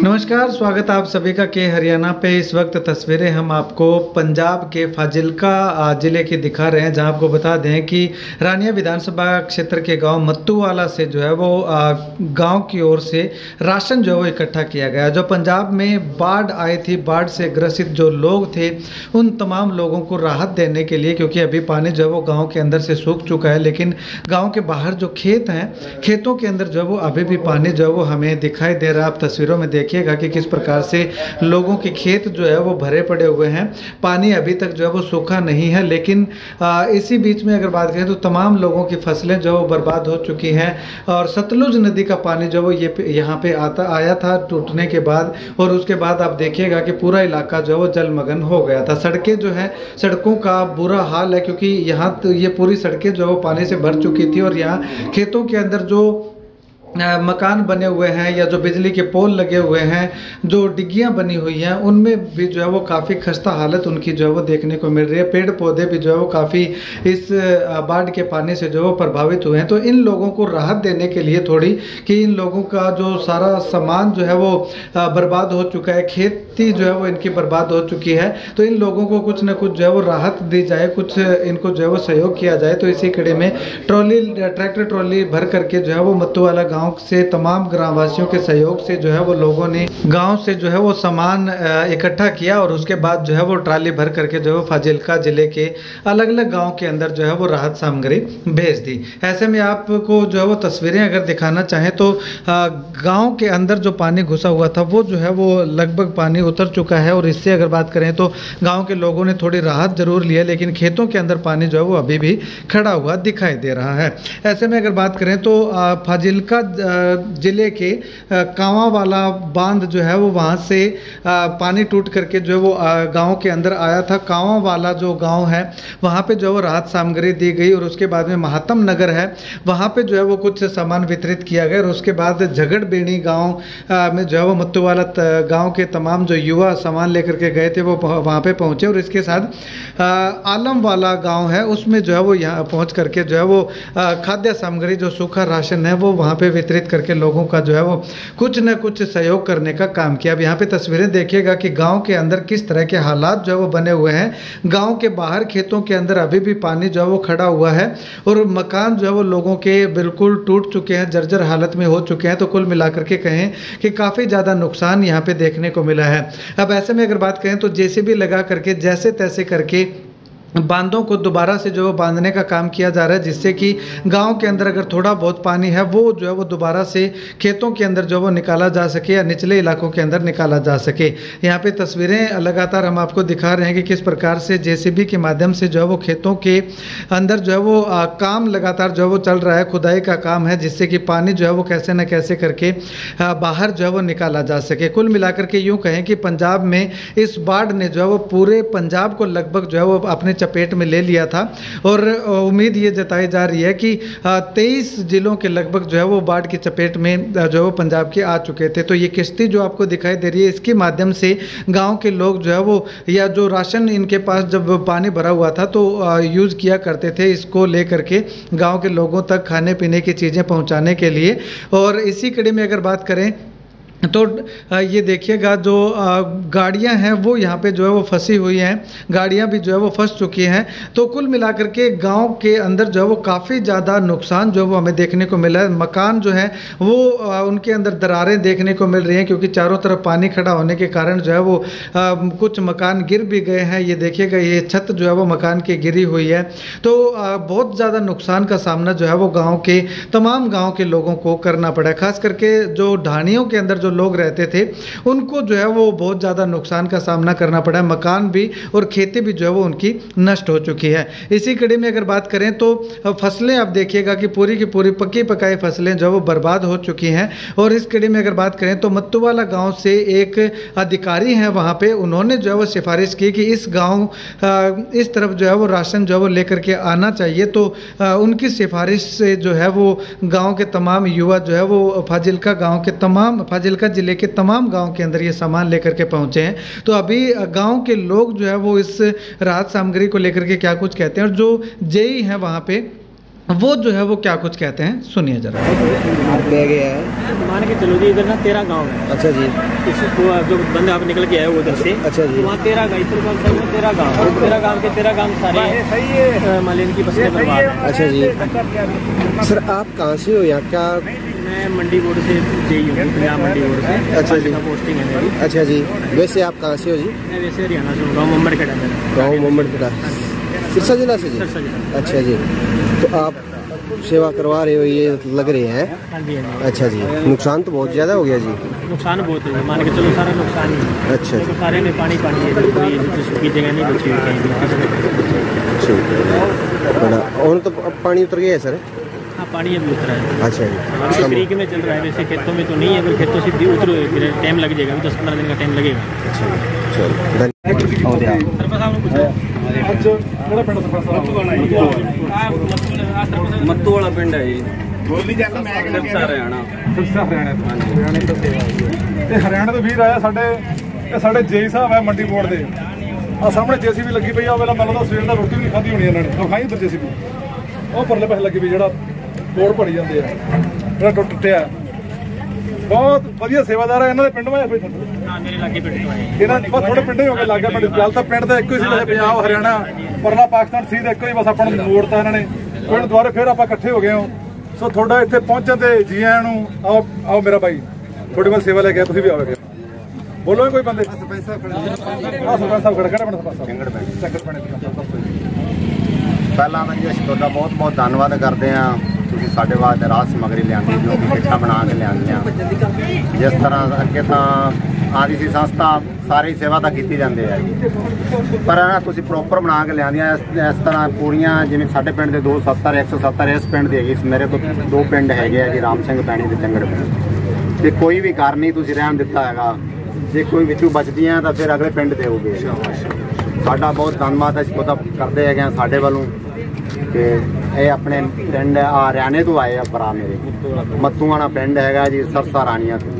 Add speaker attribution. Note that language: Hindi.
Speaker 1: नमस्कार, स्वागत है आप सभी का के हरियाणा पे। इस वक्त तस्वीरें हम आपको पंजाब के फाजिल्का ज़िले की दिखा रहे हैं, जहां आपको बता दें कि रानिया विधानसभा क्षेत्र के गांव मत्तूवाला से जो है वो गांव की ओर से राशन जो है वो इकट्ठा किया गया। जो पंजाब में बाढ़ आई थी, बाढ़ से ग्रसित जो लोग थे उन तमाम लोगों को राहत देने के लिए, क्योंकि अभी पानी जो है वो गाँव के अंदर से सूख चुका है, लेकिन गाँव के बाहर जो खेत हैं, खेतों के अंदर जो है वो अभी भी पानी जो है वो हमें दिखाई दे रहा है। आप तस्वीरों में देखिएगा कि किस प्रकार से लोगों के खेत जो है वो भरे पड़े हुए हैं। पानी अभी तक जो है वो सूखा नहीं है, लेकिन इसी बीच में अगर बात करें तो तमाम लोगों की फसलें जो वो बर्बाद हो चुकी हैं। और सतलुज नदी का पानी जो वो ये यहाँ पे आया था टूटने के बाद, और उसके बाद आप देखिएगा कि पूरा इलाका जो है वो जलमग्न हो गया था। सड़कें जो है, सड़कों का बुरा हाल है, क्योंकि यहाँ तो ये पूरी सड़कें जो है वो पानी से भर चुकी थी। और यहाँ खेतों के अंदर जो मकान बने हुए हैं या जो बिजली के पोल लगे हुए हैं, जो डिग्गियां बनी हुई हैं, उनमें भी जो है वो काफ़ी खस्ता हालत उनकी जो है वो देखने को मिल रही है। पेड़ पौधे भी जो है वो काफ़ी इस बाढ़ के पानी से जो है वो प्रभावित हुए हैं। तो इन लोगों को राहत देने के लिए थोड़ी, कि इन लोगों का जो सारा सामान जो है वो बर्बाद हो चुका है, खेती जो है वो इनकी बर्बाद हो चुकी है, तो इन लोगों को कुछ न कुछ जो है वो राहत दी जाए, कुछ इनको जो है वो सहयोग किया जाए। तो इसी कड़ी में ट्रैक्टर ट्रॉली भर करके जो है वो मत्तूवाला गांव से तमाम ग्रामवासियों के सहयोग से जो है वो लोगों ने गांव से जो है वो सामान इकट्ठा किया, और उसके बाद जो है वो ट्राली भर करके जो है फाजिल्का जिले के अलग अलग गांव के अंदर जो है वो राहत सामग्री भेज दी। ऐसे में आपको जो है वो तस्वीरें अगर दिखाना चाहें तो गांव के अंदर जो पानी घुसा हुआ था वो जो है वो लगभग पानी उतर चुका है। और इससे अगर बात करें तो गाँव के लोगों ने थोड़ी राहत जरूर ली है, लेकिन खेतों के अंदर पानी जो है वो अभी भी खड़ा हुआ दिखाई दे रहा है। ऐसे में अगर बात करें तो फाजिल्का जिले के कांवावाला बांध जो है वो वहाँ से पानी टूट करके जो है वो गांव के अंदर आया था। कांवावाला जो गांव है वहाँ पे जो है राहत सामग्री दी गई, और उसके बाद में महात्म नगर है वहाँ पे जो है वो कुछ सामान वितरित किया गया। और उसके बाद झगड़बेड़ी गांव में जो है वो मत्तूवाला गांव के तमाम जो युवा सामान लेकर के गए थे वो वहाँ पे पहुँचे। और इसके साथ आलम वाला गाँव है उसमें जो है वो यहाँ पहुँच करके जो है वो खाद्य सामग्री जो सूखा राशन है वो वहाँ पे वितरित करके लोगों का जो है वो कुछ न कुछ सहयोग करने का काम किया। अब यहाँ पे तस्वीरें देखिएगा कि गांव के अंदर किस तरह के हालात जो है वो बने हुए हैं। गांव के बाहर खेतों के अंदर अभी भी पानी जो है वो खड़ा हुआ है, और मकान जो है वो लोगों के बिल्कुल टूट चुके हैं, जर्जर हालत में हो चुके हैं। तो कुल मिलाकर के कहें कि काफ़ी ज़्यादा नुकसान यहाँ पे देखने को मिला है। अब ऐसे में अगर बात करें तो जेसीबी लगा करके जैसे तैसे करके बांधों को दोबारा से जो बांधने का काम किया जा रहा है, जिससे कि गांव के अंदर अगर थोड़ा बहुत पानी है वो जो है वो दोबारा से खेतों के अंदर जो वो निकाला जा सके, या निचले इलाकों के अंदर निकाला जा सके। यहाँ पे तस्वीरें लगातार हम आपको दिखा रहे हैं कि किस प्रकार से जेसीबी के माध्यम से जो है वो खेतों के अंदर जो है वो काम लगातार जो है वो चल रहा है, खुदाई का काम है, जिससे कि पानी जो है वो कैसे न कैसे करके बाहर जो है वो निकाला जा सके। कुल मिलाकर के यूँ कहें कि पंजाब में इस बाढ़ ने जो है वो पूरे पंजाब को लगभग जो है वो अपने चपेट में ले लिया था। और उम्मीद ये जताई जा रही है कि 23 जिलों के लगभग जो है वो बाढ़ की चपेट में जो है वो पंजाब के आ चुके थे। तो ये किश्ती जो आपको दिखाई दे रही है, इसके माध्यम से गांव के लोग जो है वो, या जो राशन इनके पास जब पानी भरा हुआ था तो यूज़ किया करते थे, इसको ले करके गाँव के लोगों तक खाने पीने की चीज़ें पहुँचाने के लिए। और इसी कड़ी में अगर बात करें तो ये देखिएगा जो गाड़ियां हैं वो यहाँ पे जो है वो फंसी हुई हैं, गाड़ियां भी जो है वो फंस चुकी हैं। तो कुल मिलाकर के गांव के अंदर जो है वो काफ़ी ज़्यादा नुकसान जो है वो हमें देखने को मिला है। मकान जो है वो उनके अंदर दरारें देखने को मिल रही हैं, क्योंकि चारों तरफ पानी खड़ा होने के कारण जो है वो कुछ मकान गिर भी गए हैं। ये देखिएगा, ये छत जो है वो मकान की गिरी हुई है। तो बहुत ज़्यादा नुकसान का सामना जो है वो तमाम गाँव के लोगों को करना पड़ा है। खास करके जो ढाणियों के अंदर लोग रहते थे उनको जो है वो बहुत ज़्यादा नुकसान का सामना करना पड़ा है। मकान भी और खेती भी जो है वो उनकी नष्ट हो चुकी है। इसी कड़ी में अगर बात करें तो फसलें आप देखिएगा कि पूरी की पूरी पक्की पकाई फसलें जो है वो बर्बाद हो चुकी हैं। और इस कड़ी में अगर बात करें तो मत्तूवाला गांव से एक अधिकारी हैं वहाँ पे, उन्होंने जो है वो सिफारिश की कि इस गाँव इस तरफ जो है वो राशन जो है वो लेकर के आना चाहिए। तो उनकी सिफारिश से जो है वो गाँव के तमाम युवा जो है वो फाजिल्का जिले के तमाम गांव के अंदर ये सामान लेकर के पहुंचे हैं। तो अभी गांव के लोग जो है वो इस राहत सामग्री को लेकर के क्या कुछ कहते हैं, और जो जेई हैं वहाँ पे वो जो है वो क्या कुछ कहते हैं, सुनिए जरा।
Speaker 2: ले गया है,
Speaker 3: मान के चलो जी, इधर ना 13 गांव है।
Speaker 2: अच्छा जी।
Speaker 3: इसको जो बंदे आप निकल के आए वो उधर से,
Speaker 2: अच्छा जी।
Speaker 3: वहाँ 13 गाँव, इधर 13 गाँव, 13 गाँव के 13 गाँव सारे मालिन की बस्ती बर्बाद है।
Speaker 2: अच्छा जी। सर आप कहाँ से हो, यहाँ क्या?
Speaker 3: मैं मंडी बोर्ड से जेई हूँ, पंजाब मंडी बोर्ड से।
Speaker 2: अच्छा जी।
Speaker 3: पोस्टिंग है मेरी।
Speaker 2: अच्छा जी। वैसे आप कहाँ से हो जी?
Speaker 3: मैं वैसे हरियाणा से हूँ, गाँव मुम्बरखेड़ा मेरा।
Speaker 2: गाँव मुम्बरखेड़ा, सिरसा जिला से जी?
Speaker 3: सिरसा जिला।
Speaker 2: अच्छा जी। तो आप सेवा करवा रहे हो, ये लग रहे हैं?
Speaker 3: हाँ जी, हाँ जी।
Speaker 2: अच्छा जी। नुकसान तो बहुत ज़्यादा हो गया जी?
Speaker 3: नुकसान बहुत है, मान के चलो सारा नुकसान ही है।
Speaker 2: अच्छा जी।
Speaker 3: सारे में पानी पानी है, कोई सूखी जगह नहीं बची हुई कहीं।
Speaker 2: ठीक है, बड़ा। और तो पानी उतर गया है सर?
Speaker 3: हाँ, पानी अभी उतरा है।
Speaker 2: अच्छा जी।
Speaker 3: क्रीक में चल रहा है, वैसे खेतों में तो नहीं है, पर खेतों से भी उतरो टाइम लग जाएगा, 10-15 दिन का टाइम लगेगा।
Speaker 2: अच्छा, चलो।
Speaker 3: मत्तू वाला पिंड है जी,
Speaker 4: हरियाणा तो वीर आया साढ़े जे साहब है मंडी बोर्ड के। आ सामने JCB लगी पई आ, वेला मतलब सवेर का रोटी भी नहीं खाधी होनी इन्होंने, तो खाई उधर JCB ਉਹ ਪਰਲੇ ਪਾਸੇ ਲੱਗੀ ਵੀ ਜਿਹੜਾ ਬੋਰ ਭੜੀ ਜਾਂਦੇ ਆ, ਜਿਹੜਾ ਟੁੱਟਿਆ। ਬਹੁਤ ਵਧੀਆ ਸੇਵਾਦਾਰ ਹੈ ਇਹਨਾਂ ਦੇ ਪਿੰਡ ਵਾਲੇ।
Speaker 3: ਹਾਂ, ਮੇਰੇ ਲਾਗੇ ਪਿੰਡ ਤੋਂ ਆਏ
Speaker 4: ਇਹਨਾਂ ਬਸ ਥੋੜੇ ਪਿੰਡ ਹੀ ਹੋ ਗਏ ਲੱਗਾ ਪਿੰਡ। ਗੱਲ ਤਾਂ ਪਿੰਡ ਦਾ ਇੱਕੋ ਹੀ ਸੀ, ਵੈਸੇ ਪੰਜਾਬ ਹਰਿਆਣਾ ਪਰਲਾ ਪਾਕਿਸਤਾਨ ਸੀ ਤਾਂ ਇੱਕੋ ਹੀ, ਬਸ ਆਪਾਂ ਨੂੰ ਮੋੜਤਾ ਇਹਨਾਂ ਨੇ ਪਿੰਡ ਦੁਆਰੇ। ਫਿਰ ਆਪਾਂ ਇਕੱਠੇ ਹੋ ਗਏ ਹਾਂ। ਸੋ ਤੁਹਾਡਾ ਇੱਥੇ ਪਹੁੰਚਣ ਤੇ ਜੀ ਆਇਆਂ ਨੂੰ। ਆਓ ਮੇਰਾ ਭਾਈ, ਤੁਹਾਡੇ ਵੱਲ ਸੇਵਾ ਲੈ ਕੇ ਤੁਸੀਂ ਵੀ ਆਓਗੇ। ਬੋਲੋ ਕੋਈ ਬੰਦੇ। ਸਰਪੰਚ ਸਾਹਿਬ ਖੜਾ ਕਿਹੜਾ ਪਿੰਡ? ਚੰਗੜ ਪਿੰਡ।
Speaker 5: ਪਹਿਲਾਂ ਤਾਂ ਜੀ ਅਸੀਂ ਤੁਹਾਡਾ ਬਹੁਤ ਬਹੁਤ ਧੰਨਵਾਦ ਕਰਦੇ ਹਾਂ, ਤੁਸੀਂ ਸਾਡੇ ਵਾਸਤੇ ਰਾਹਤ ਸਮੱਗਰੀ ਲਿਆਂਦੀ, ਜੋ ਕਿ ਕਿੱਟਾਂ ਬਣਾ ਕੇ ਲਿਆਂਦੀਆਂ। ਜਿਸ ਤਰ੍ਹਾਂ ਅੱਗੇ ਤਾਂ ਆਦੀ ਸੀ ਸੰਸਥਾ ਸਾਰੀ ਸੇਵਾ ਤਾਂ ਕੀਤੀ ਜਾਂਦੀ ਹੈ ਜੀ, ਪਰ ਨਾ ਤੁਸੀਂ ਪ੍ਰੋਪਰ ਬਣਾ ਕੇ ਲਿਆਂਦੀਆਂ। ਇਸ ਤਰ੍ਹਾਂ ਪੂਰੀਆਂ, ਜਿਵੇਂ ਸਾਡੇ ਪਿੰਡ ਦੇ 270 170 ਇਸ ਪਿੰਡ ਦੀ ਹੈਗੀ, ਮੇਰੇ ਤੋਂ 2 ਪਿੰਡ ਹੈਗੇ ਆ ਜੀ, ਰਾਮ ਸਿੰਘ ਪੈਣੀ ਤੇ ਚੰਗੜ ਪਿੰਡ, ਤੇ ਕੋਈ ਵੀ ਘਰ ਨਹੀਂ ਤੁਸੀਂ ਰਹਿਣ ਦਿੱਤਾ ਹੈਗਾ। ਜੇ ਕੋਈ ਵਿੱਚੋਂ ਬਚਦੀਆਂ ਤਾਂ ਫਿਰ ਅਗਲੇ ਪਿੰਡ ਦੇਵੋਗੇ। ਸਾਡਾ ਬਹੁਤ ਧੰਨਵਾਦ ਅਸੀਂ ਉਹਦਾ ਕਰਦੇ ਹੈਗੇ ਆ ਸਾਡੇ ਵੱਲੋਂ। ਤੇ ਇਹ ਆਪਣੇ ਪਿੰਡ ਹਰਿਆਣੇ ਤੋਂ ਆਏ ਆ ਭਰਾ ਮੇਰੇ, ਮੱਤੂਆਣਾ ਪਿੰਡ ਹੈਗਾ ਜੀ, ਸਰਸਾ ਰਾਣੀਆਂ ਤੋਂ।